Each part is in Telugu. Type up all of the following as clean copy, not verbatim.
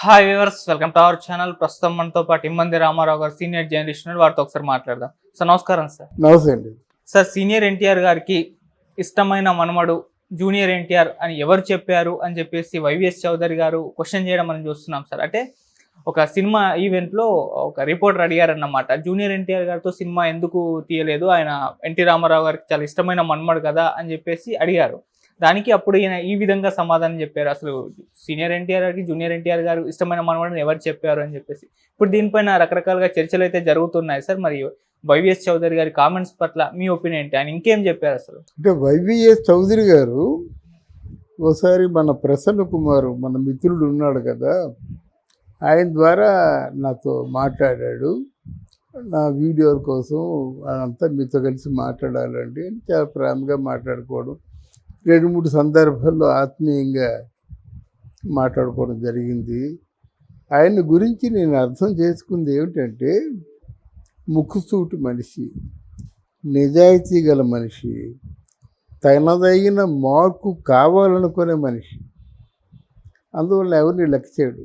Hi viewers, welcome to our channel. ప్రస్తుతం మనతో పాటు ఇమ్మంది రామారావు గారు సీనియర్ జర్నలిస్ట్ ఉన్నారు. వారితో ఒకసారి మాట్లాడదాం. సార్ నమస్కారం. సార్ నమస్తే అండి. సార్ సీనియర్ ఎన్టీఆర్ గారికి ఇష్టమైన మనమడు జూనియర్ ఎన్టీఆర్ అని ఎవరు చెప్పారు అని చెప్పేసి వైవిఎస్ చౌదరి గారు క్వశ్చన్ చేయడం మనం చూస్తున్నాం. సార్ అంటే ఒక సినిమా ఈవెంట్లో ఒక రిపోర్టర్ అడిగారన్నమాట, జూనియర్ ఎన్టీఆర్ గారితో సినిమా ఎందుకు తీయలేదు, ఆయన ఎన్టీ రామారావు గారికి చాలా ఇష్టమైన మనమడు కదా అని చెప్పేసి అడిగారు. దానికి అప్పుడు ఈయన ఈ విధంగా సమాధానం చెప్పారు, అసలు సీనియర్ ఎన్టీఆర్ గారికి జూనియర్ ఎన్టీఆర్ గారు ఇష్టమైన మనవడిని ఎవరు చెప్పారు అని చెప్పేసి. ఇప్పుడు దీనిపైన రకరకాలుగా చర్చలు అయితే జరుగుతున్నాయి సార్. మరి వైవిఎస్ చౌదరి గారి కామెంట్స్ పట్ల మీ ఒపీనియన్ ఏంటి? ఆయన ఇంకేం చెప్పారు అసలు? అంటే వైవిఎస్ చౌదరి గారు ఓసారి మన ప్రసన్న కుమార్, మన మిత్రుడు ఉన్నాడు కదా, ఆయన ద్వారా నాతో మాట్లాడాడు. నా వీడియోల కోసం అంతా మీతో కలిసి మాట్లాడాలండి అని చాలా ప్రేమగా మాట్లాడుకోవడం, 2-3 సందర్భాల్లో ఆత్మీయంగా మాట్లాడుకోవడం జరిగింది. ఆయన గురించి నేను అర్థం చేసుకుంది ఏమిటంటే, ముక్కుసూటి మనిషి, నిజాయితీ గల మనిషి, తనదైన మార్పు కావాలనుకునే మనిషి. అందువల్ల ఎవరిని లెక్క చేయడు.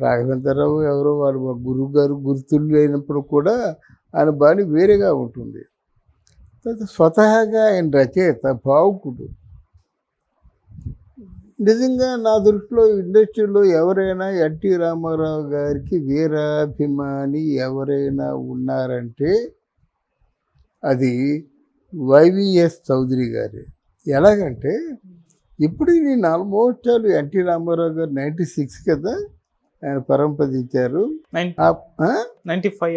రాఘవేంద్రరావు ఎవరో వారు గురువు గారు గుర్తులు అయినప్పుడు కూడా ఆయన బాణి వేరేగా ఉంటుంది. స్వతహాగా ఆయన రచయిత, భావుకుడు. నిజంగా నా దృష్టిలో ఇండస్ట్రీలో ఎవరైనా ఎన్టీ రామారావు గారికి వీరాభిమాని ఎవరైనా ఉన్నారంటే అది వైవిఎస్ చౌదరి గారే. ఎలాగంటే ఇప్పుడు నేను ఆల్మోస్ట్ ఎన్టీ రామారావు గారు 96 కదా ఆయన పరంపదించారు. 96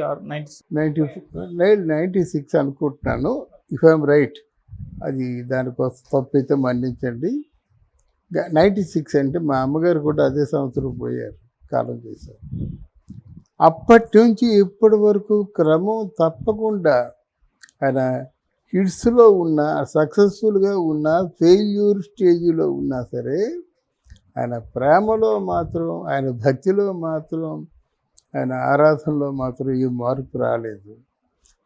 అనుకుంటున్నాను, ఇఫ్ ఐఎమ్ రైట్. అది దానికోసం తప్పు అయితే మన్నించండి. 96 అంటే మా అమ్మగారు కూడా అదే సంవత్సరం పోయారు, కాలం చేశారు. అప్పటి నుంచి ఇప్పటి వరకు క్రమం తప్పకుండా ఆయన హిట్స్లో ఉన్నా, సక్సెస్ఫుల్గా ఉన్నా, ఫెయిల్యూర్ స్టేజ్లో ఉన్నా సరే, ఆయన ప్రేమలో మాత్రం, ఆయన భక్తిలో మాత్రం, ఆయన ఆరాధనలో మాత్రం ఏ మార్పు రాలేదు.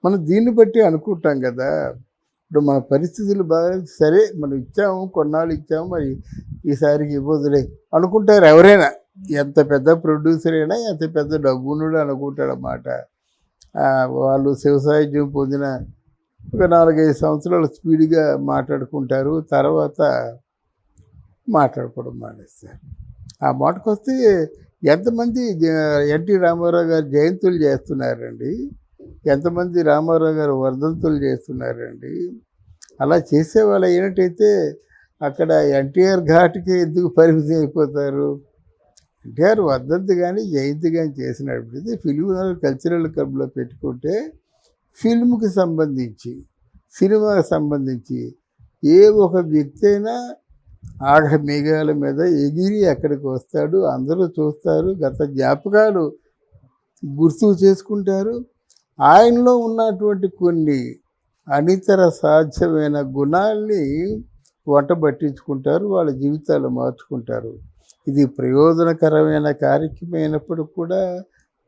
మనం దీన్ని బట్టి అనుకుంటాం కదా, ఇప్పుడు మన పరిస్థితులు బాగా సరే, మనం ఇచ్చాము, కొన్నాళ్ళు ఇచ్చాము, మరి ఈసారికి ఇవ్వదులే అనుకుంటారు ఎవరైనా. ఎంత పెద్ద ప్రొడ్యూసర్ అయినా, ఎంత పెద్ద డబ్బునుడు అనుకుంటాడు అన్నమాట. వాళ్ళు శివసాహిత్యం పొందిన ఒక 4-5 సంవత్సరాలు స్పీడ్గా మాట్లాడుకుంటారు, తర్వాత మాట్లాడుకోవడం మానేస్తారు. ఆ మాటకు వస్తే ఎంతమంది ఎన్టీ రామారావు గారు జయంతులు చేస్తున్నారండి, ఎంతమంది రామారావు గారు వర్ధంతులు చేస్తున్నారండి. అలా చేసేవాళ్ళు అయినట్టయితే అక్కడ ఎన్టీఆర్ ఘాట్కి ఎందుకు పరిమితి అయిపోతారు? ఎన్టీఆర్ వర్ధంతి కానీ జయంతి కానీ చేసినప్పుడు ఫిల్మ్ కల్చరల్ క్లబ్లో పెట్టుకుంటే ఫిల్మ్కి సంబంధించి, సినిమాకి సంబంధించి ఏ ఒక వ్యక్తి అయినా ఆగ మేఘాల మీద ఎగిరి అక్కడికి వస్తాడు, అందరూ చూస్తారు, గత జ్ఞాపకాలు గుర్తు చేసుకుంటారు. ఆయనలో ఉన్నటువంటి కొన్ని అనితర సాధ్యమైన గుణాల్ని వంట పట్టించుకుంటారు, వాళ్ళ జీవితాలు మార్చుకుంటారు. ఇది ప్రయోజనకరమైన కార్యక్రమం అయినప్పుడు కూడా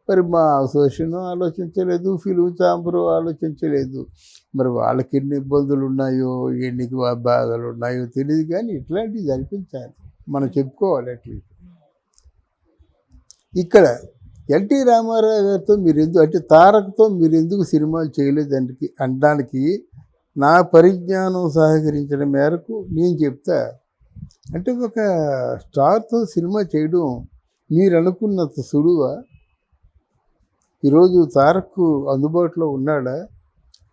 మరి మా అసోసియేషన్ ఆలోచించలేదు, ఫిల్మ్ ఛాంబరు ఆలోచించలేదు. మరి వాళ్ళకి ఎన్ని ఇబ్బందులు ఉన్నాయో, ఎన్ని బాధలు ఉన్నాయో తెలియదు, కానీ ఇట్లాంటివి జరిపించాలి, మనం చెప్పుకోవాలి. అట్లీస్ట్ ఇక్కడ ఎన్టీ రామారావు గారితో మీరు ఎందుకు, అంటే తారక్తో మీరు ఎందుకు సినిమాలు చేయలేదండి అనడానికి నా పరిజ్ఞానం సహకరించిన మేరకు నేను చెప్తా. అంటే ఒక స్టార్తో సినిమా చేయడం మీరు అనుకున్నంత సులువా? ఈరోజు తారక్ అందుబాటులో ఉన్నాడా?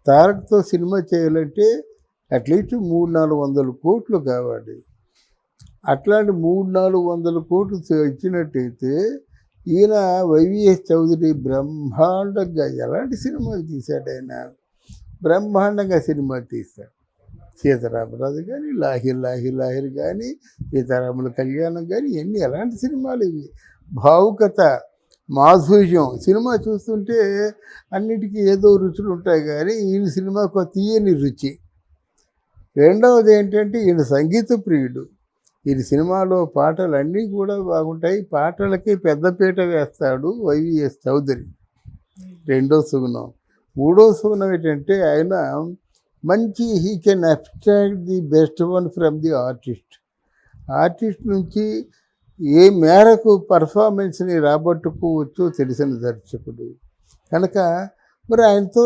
తారక్తో సినిమా చేయాలంటే అట్లీస్ట్ 300-400 కోట్లు కావాలి. అట్లాంటి 300-400 కోట్లు ఇచ్చినట్టయితే ఈయన వైవిఎస్ చౌదరి బ్రహ్మాండంగా ఎలాంటి సినిమాలు తీశాడు? ఆయన బ్రహ్మాండంగా సినిమా తీశాడు. సీతారామరాజు కానీ, లాహిర్ కానీ, సీతారాముల కళ్యాణం కానీ, ఇవన్నీ ఎలాంటి సినిమాలు ఇవి? భావుకత, మాధుర్యం. సినిమా చూస్తుంటే అన్నిటికీ ఏదో రుచులు ఉంటాయి, కానీ ఈయన సినిమాకు తీయని రుచి. రెండవది ఏంటంటే ఈయన సంగీత ప్రియుడు. ఈయన సినిమాలో పాటలు అన్నీ కూడా బాగుంటాయి, పాటలకి పెద్దపీట వేస్తాడు వైవిఎస్ చౌదరి. రెండో సుగుణం. మూడో సుగుణం ఏంటంటే ఆయన మంచి he can abstract the best one from the artist. Artist నుంచి ఏ మేరకు పర్ఫార్మెన్స్ని రాబట్టుకోవచ్చో తెలిసిన దర్శకుడు కనుక మరి ఆయనతో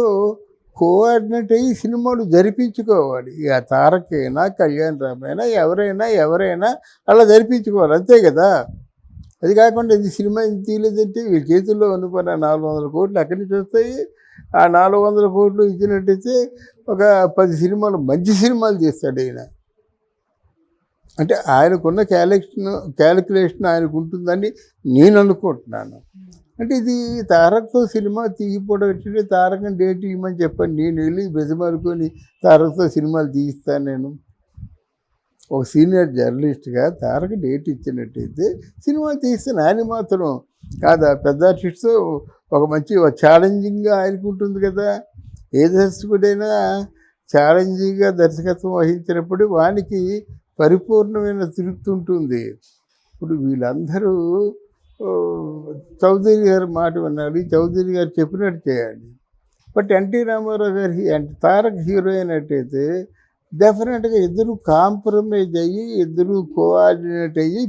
కోఆర్డినేట్ అయ్యి సినిమాలు జరిపించుకోవాలి. ఇక తారకైనా కళ్యాణ్ రామైనా ఎవరైనా అలా జరిపించుకోవాలి, అంతే కదా. అది కాకుండా ఇది సినిమా ఇంత తీయలేదంటే వీళ్ళ చేతుల్లో అనుకున్న 400 కోట్లు ఎక్కడి నుంచి వస్తాయి? ఆ 400 కోట్లు ఇచ్చినట్టయితే ఒక 10 సినిమాలు మంచి సినిమాలు తీస్తాడు ఈయన. అంటే ఆయనకున్న క్యాలిక్యులేషన్ ఆయనకు ఉంటుందని నేను అనుకుంటున్నాను. అంటే ఇది తారక్తో సినిమా తీయకపోవడం ఏంటంటే తారకని డేట్ ఇవ్వమని చెప్పండి, నేను వెళ్ళి బ్రతిమాలుకొని తారక్తో సినిమాలు తీయిస్తాను. నేను ఒక సీనియర్ జర్నలిస్ట్గా తారక డేట్ ఇచ్చినట్టయితే సినిమా తీస్తాను. ఆయన మాత్రం కాదా పెద్ద ఆర్టిస్ట్తో ఒక మంచి ఛాలెంజింగ్గా ఆయనకు ఉంటుంది కదా. ఏ దర్శకుడైనా ఛాలెంజింగ్గా దర్శకత్వం వహించినప్పుడు వానికి పరిపూర్ణమైన తృప్తి ఉంటుంది. ఇప్పుడు వీళ్ళందరూ చౌదరి గారి మాట వినాలి, చౌదరి గారు చెప్పినట్టు చేయాలి. బట్ ఎన్టీ రామారావు గారి తారక్ హీరో అయినట్టయితే డెఫినెట్గా ఇద్దరు కాంప్రమైజ్ అయ్యి ఇద్దరు కోఆర్డినేట్ అయ్యి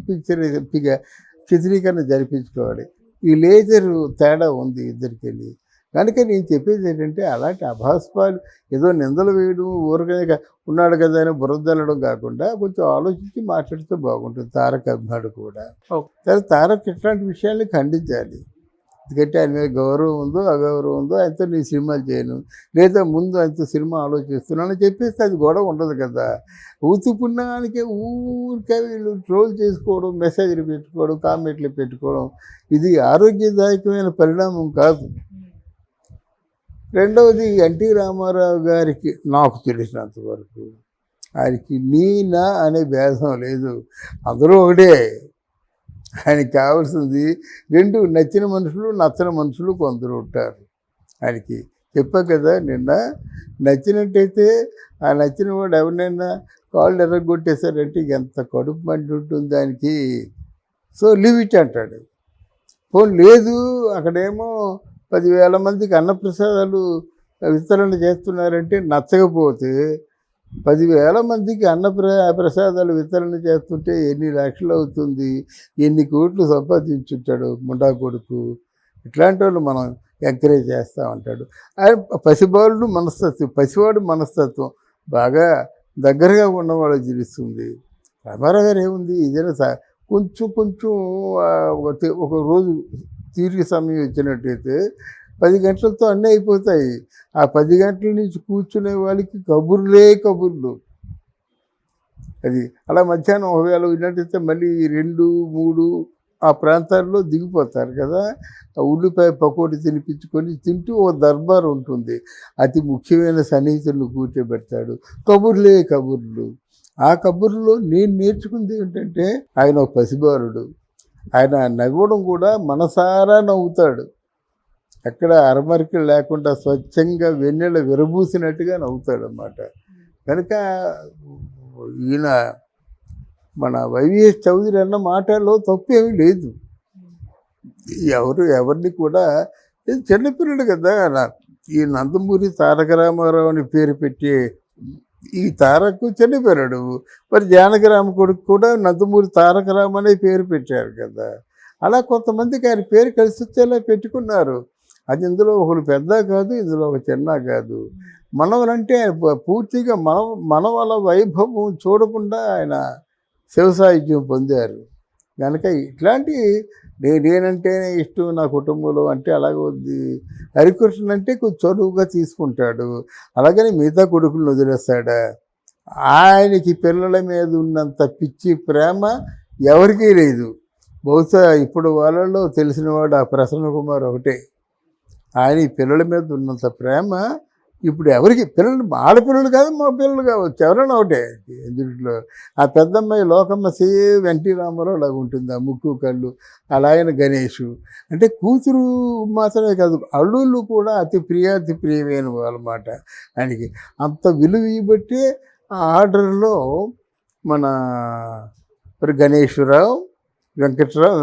చిత్రీకరణ జరిపించుకోవాలి. ఈ లేజరు తేడా ఉంది ఇద్దరికి. కనుక నేను చెప్పేది ఏంటంటే అలాంటి అభాస్పాలు ఏదో నిందలు వేయడం ఊరకనే ఉన్నాడు కదా అని బురదల్లడం కాకుండా కొంచెం ఆలోచించి మాట్లాడితే బాగుంటుంది. తారక్ అభిమానుడు కూడా సరే తారక్ ఇట్లాంటి విషయాల్ని ఖండించాలి. ఎందుకంటే ఆయన మీద గౌరవం ఉందో అగౌరవం ఉందో ఆయనతో నేను సినిమాలు చేయను, లేదా ముందు ఆయనతో సినిమా ఆలోచిస్తున్నాను చెప్పేస్తే అది గొడవ ఉండదు కదా. ఊతుపుణ్యానికే ఊరికే వీళ్ళు ట్రోల్ చేసుకోవడం, మెసేజ్లు పెట్టుకోవడం, కామెంట్లు పెట్టుకోవడం ఇది ఆరోగ్యదాయకమైన పరిణామం కాదు. రెండవది ఎన్టీ రామారావు గారికి నాకు తెలిసినంత వరకు ఆయనకి నా అనే భేదం లేదు, అందరూ ఒకటే. ఆయనకి కావాల్సింది రెండు, నచ్చిన మనుషులు నచ్చని మనుషులు కొందరు ఉంటారు. ఆయనకి చెప్పా కదా నిన్న, నచ్చినట్టయితే ఆ నచ్చిన వాడు ఎవరినైనా కాళ్ళు ఎర్రగొట్టేశారంటే ఎంత కడుపు మండి ఉంటుంది ఆయనకి. సో లీవ్ ఇట్ అంటాడు. పోనీ లేదు అక్కడేమో 10,000 మందికి అన్నప్రసాదాలు వితరణ చేస్తున్నారంటే నచ్చకపోతే 10,000 మందికి ప్రసాదాలు వితరణ చేస్తుంటే ఎన్ని లక్షలు అవుతుంది, ఎన్ని కోట్లు సంపాదించుంటాడు ముండా కొడుకు. ఇట్లాంటి వాళ్ళు మనం ఎంకరేజ్ చేస్తూ ఉంటాడు. పసివాడు మనస్తత్వం బాగా దగ్గరగా ఉన్నవాళ్ళు తెలుస్తుంది. రామారావు గారు ఏముంది ఏదైనా కొంచెం ఒక రోజు తీరిక సమయం ఇచ్చినట్టయితే 10 గంటలతో అన్నీ అయిపోతాయి. ఆ 10 గంటల నుంచి కూర్చునే వాళ్ళకి కబుర్లు. అది అలా మధ్యాహ్నం ఒకవేళ విన్నట్టయితే మళ్ళీ 2, 3 ఆ ప్రాంతాల్లో దిగిపోతారు కదా. ఉల్లిపాయ పకోడీ తినిపించుకొని తింటూ ఓ దర్బార్ ఉంటుంది. అతి ముఖ్యమైన సన్నిహితులను కూర్చోబెడతాడు. కబుర్లు. ఆ కబుర్లో నేను నేర్చుకుంది ఏంటంటే ఆయన ఒక పసిబాలుడు. ఆయన నవ్వడం కూడా మనసారా నవ్వుతాడు. ఎక్కడ అరమరికలు లేకుండా స్వచ్ఛంగా వెన్నెల విరబూసినట్టుగా నవ్వుతాడు అన్నమాట. కనుక ఈయన మన వైవిఎస్ చౌదరి అన్న మాటల్లో తప్పేమీ లేదు. ఎవరిని కూడా చిన్నపిల్లడు కదా. ఈ నందమూరి తారక రామారావు అని పేరు పెట్టి ఈ తారక్ చనిపోయాడు. మరి జానకిరామ కొడుకు కూడా నందమూరి తారక రామ అనే పేరు పెట్టారు కదా. అలా కొంతమందికి ఆయన పేరు కలిసి వచ్చేలా పెట్టుకున్నారు. అది ఇందులో ఒకరు పెద్ద కాదు, ఇందులో ఒక చిన్న కాదు. మనవలంటే పూర్తిగా మనవల వైభవం చూడకుండా ఆయన శివసాహిత్యం పొందారు. కనుక ఇట్లాంటి నేనంటేనే ఇష్టం నా కుటుంబంలో అంటే అలాగే ఉంది. హరికృష్ణ అంటే కొంచెం చనువుగా తీసుకుంటాడు, అలాగని మిగతా కొడుకులను వదిలేస్తాడా? ఆయనకి పిల్లల మీద ఉన్నంత పిచ్చి ప్రేమ ఎవరికీ లేదు. బహుశా ఇప్పుడు వాళ్ళలో తెలిసినవాడు ఆ ప్రసన్న కుమార్ ఒకటే. ఆయన ఈ పిల్లల మీద ఉన్నంత ప్రేమ ఇప్పుడు ఎవరికి పిల్లలు ఆడపిల్లలు కాదు, మా పిల్లలు కావచ్చు, ఎవరైనా ఒకటే. ఇందులో ఆ పెద్దమ్మాయి లోకమ్మ సేమ్ ఎన్టీ రామారావు లాగా ఉంటుంది, ఆ ముక్కు కళ్ళు. అలాగే గణేష్ అంటే కూతురు మాత్రమే కాదు, అల్లుళ్ళు కూడా అతి ప్రియమైన వాళ్ళమాట. ఆయనకి అంత విలువ ఇవ్వబట్టి ఆ ఆర్డర్లో మన గణేశ్వరరావు, వెంకట్రావు